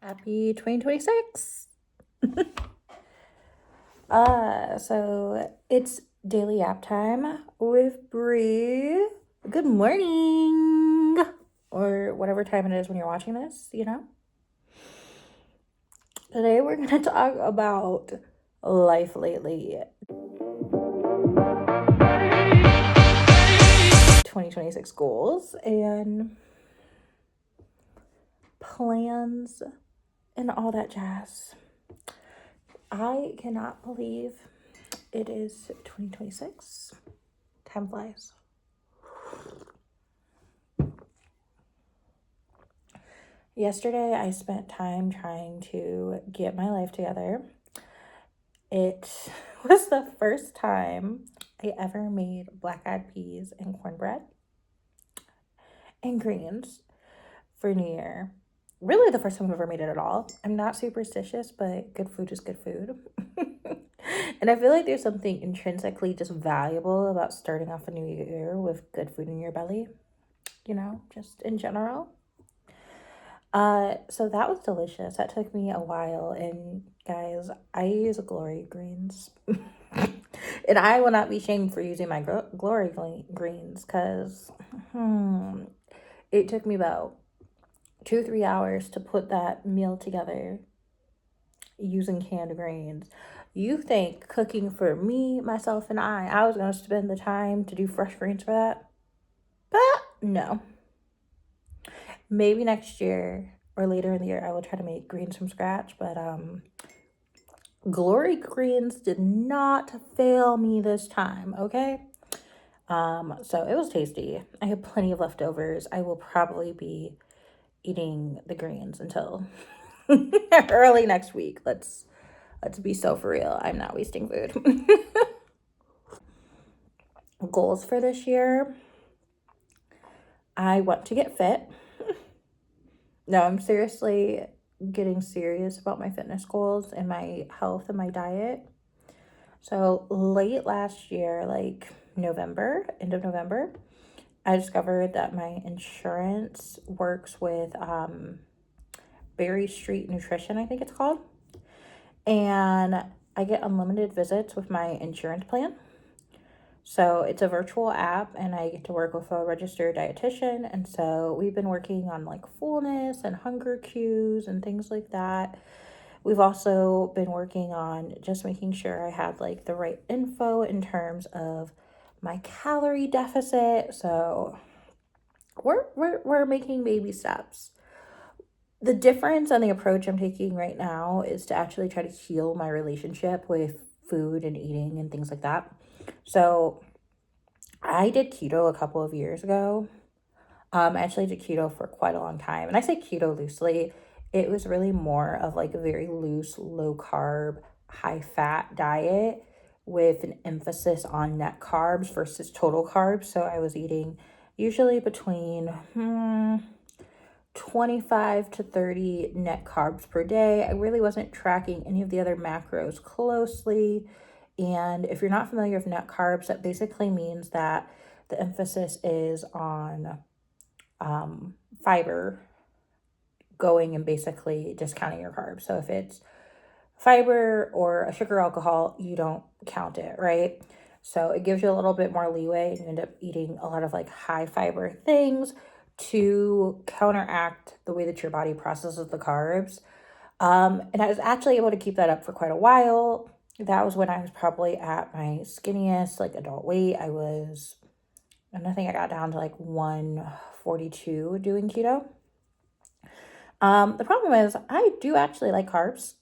Happy 2026. So it's Daily Yap time with Bree. Good morning. Or whatever time it is when you're watching this, Today we're going to talk about life lately. 2026 goals and plans and all that jazz. I cannot believe it is 2026. Time flies. Yesterday, I spent time trying to get my life together. It was the first time I ever made black-eyed peas and cornbread and greens for New Year. Really the first time I've ever made it at all. I'm not superstitious, but good food is good food. And I feel like there's something intrinsically just valuable about starting off a new year with good food in your belly, just in general. So that was delicious. That took me a while, and guys, I use glory greens. And I will not be shamed for using my glory greens, because it took me about 2-3 hours to put that meal together using canned greens. You think cooking for me, myself, and I was going to spend the time to do fresh greens for that? But no. Maybe next year or later in the year I will try to make greens from scratch, but glory greens did not fail me this time, okay? So it was tasty. I have plenty of leftovers. I will probably be eating the greens until early next week. Let's be so for real. I'm not wasting food. Goals for this year. I want to get fit. No, I'm seriously getting serious about my fitness goals and my health and my diet. So late last year, like end of November, I discovered that my insurance works with Berry Street Nutrition, I think it's called. And I get unlimited visits with my insurance plan. So it's a virtual app, and I get to work with a registered dietitian. And so we've been working on like fullness and hunger cues and things like that. We've also been working on just making sure I had like the right info in terms of my calorie deficit. So we're making baby steps. The difference and the approach I'm taking right now is to actually try to heal my relationship with food and eating and things like that. So I did keto a couple of years ago. I actually did keto for quite a long time. And I say keto loosely. It was really more of like a very loose, low carb, high fat diet with an emphasis on net carbs versus total carbs. So I was eating usually between 25 to 30 net carbs per day. I really wasn't tracking any of the other macros closely. And if you're not familiar with net carbs, that basically means that the emphasis is on fiber going and basically discounting your carbs. So if it's fiber or a sugar alcohol, you don't count it, right? So it gives you a little bit more leeway, and you end up eating a lot of like high fiber things to counteract the way that your body processes the carbs. And I was actually able to keep that up for quite a while. That was when I was probably at my skinniest, like adult weight. I think I got down to like 142 doing keto. The problem is I do actually like carbs.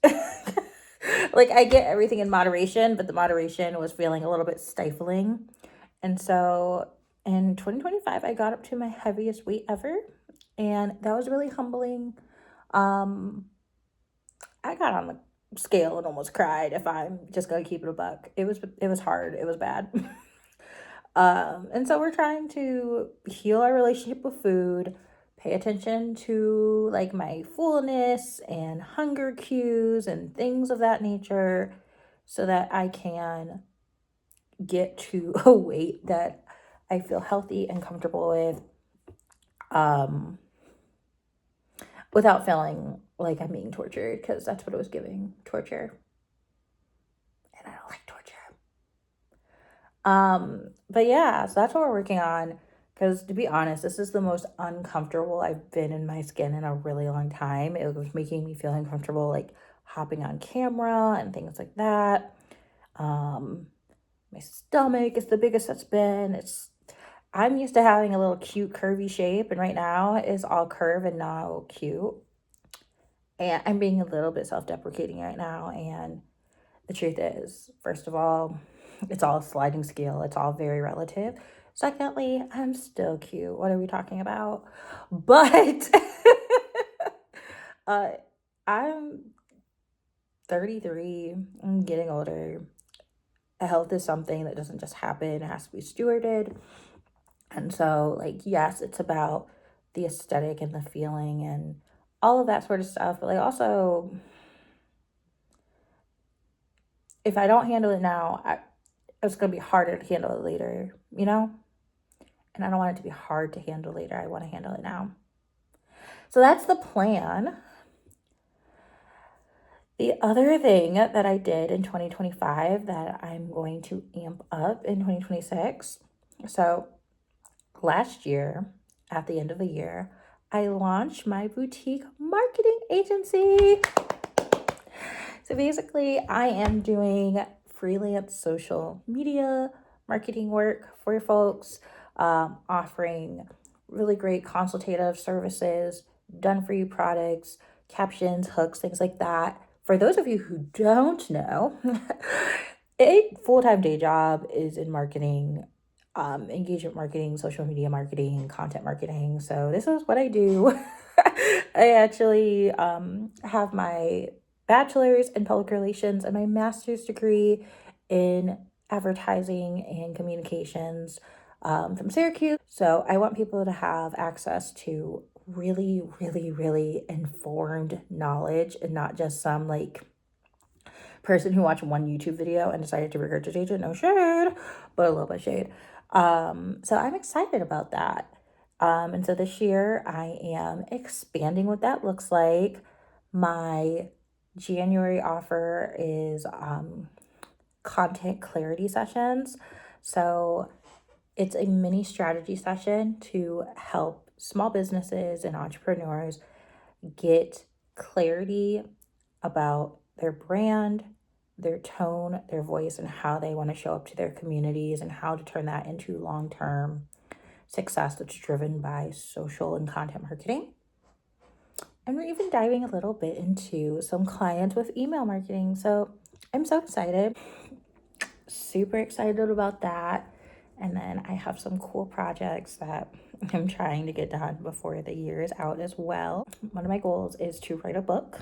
Like I get everything in moderation, but the moderation was feeling a little bit stifling. And so in 2025, I got up to my heaviest weight ever. And that was really humbling. I got on the scale and almost cried, if I'm just gonna keep it a buck. It was hard. It was bad. And so we're trying to heal our relationship with food, pay attention to like my fullness and hunger cues and things of that nature, so that I can get to a weight that I feel healthy and comfortable with, without feeling like I'm being tortured, because that's what it was giving, torture. And I don't like torture. But yeah, so that's what we're working on. Because to be honest, this is the most uncomfortable I've been in my skin in a really long time. It was making me feel uncomfortable, like hopping on camera and things like that. Um, my stomach is the biggest it's been. I'm used to having a little cute curvy shape, and right now it's all curve and not cute. And I'm being a little bit self-deprecating right now, and the truth is, first of all, it's all a sliding scale. It's all very relative. Secondly, I'm still cute. What are we talking about? But uh, I'm 33. I'm getting older. Health is something that doesn't just happen. It has to be stewarded. And so, like, yes, it's about the aesthetic and the feeling and all of that sort of stuff. But like, also, if I don't handle it now, it's going to be harder to handle it later, you know? And I don't want it to be hard to handle later. I want to handle it now. So that's the plan. The other thing that I did in 2025 that I'm going to amp up in 2026. So last year, at the end of the year, I launched my boutique marketing agency. So basically, I am doing freelance social media marketing work for folks, offering really great consultative services, done for you products, captions, hooks, things like that. For those of you who don't know, a full-time day job is in marketing, engagement marketing, social media marketing, content marketing. So this is what I do. I actually have my bachelor's in public relations and my master's degree in advertising and communications from Syracuse. So I want people to have access to really, really, really informed knowledge, and not just some like person who watched one YouTube video and decided to regurgitate it. No shade, but a little bit shade. So I'm excited about that. And so this year I am expanding what that looks like. My January offer is content clarity sessions. So it's a mini strategy session to help small businesses and entrepreneurs get clarity about their brand, their tone, their voice, and how they want to show up to their communities, and how to turn that into long-term success that's driven by social and content marketing. And we're even diving a little bit into some clients with email marketing. So I'm so excited, super excited about that. And then I have some cool projects that I'm trying to get done before the year is out as well. One of my goals is to write a book.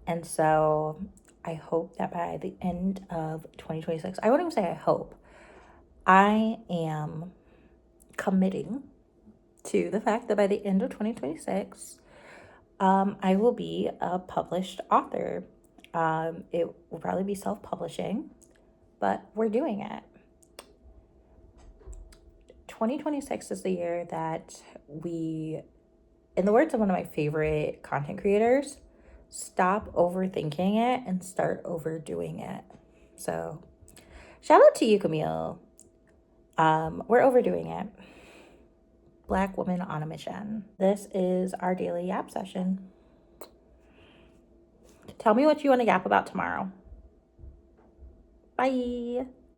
And so I hope that by the end of 2026, I wouldn't even say I hope, I am committing to the fact that by the end of 2026, I will be a published author. It will probably be self-publishing, but we're doing it. 2026 is the year that we, in the words of one of my favorite content creators, stop overthinking it and start overdoing it. So shout out to you, Camille. We're overdoing it. Black woman on a mission. This is our daily yap session. Tell me what you want to yap about tomorrow. Bye.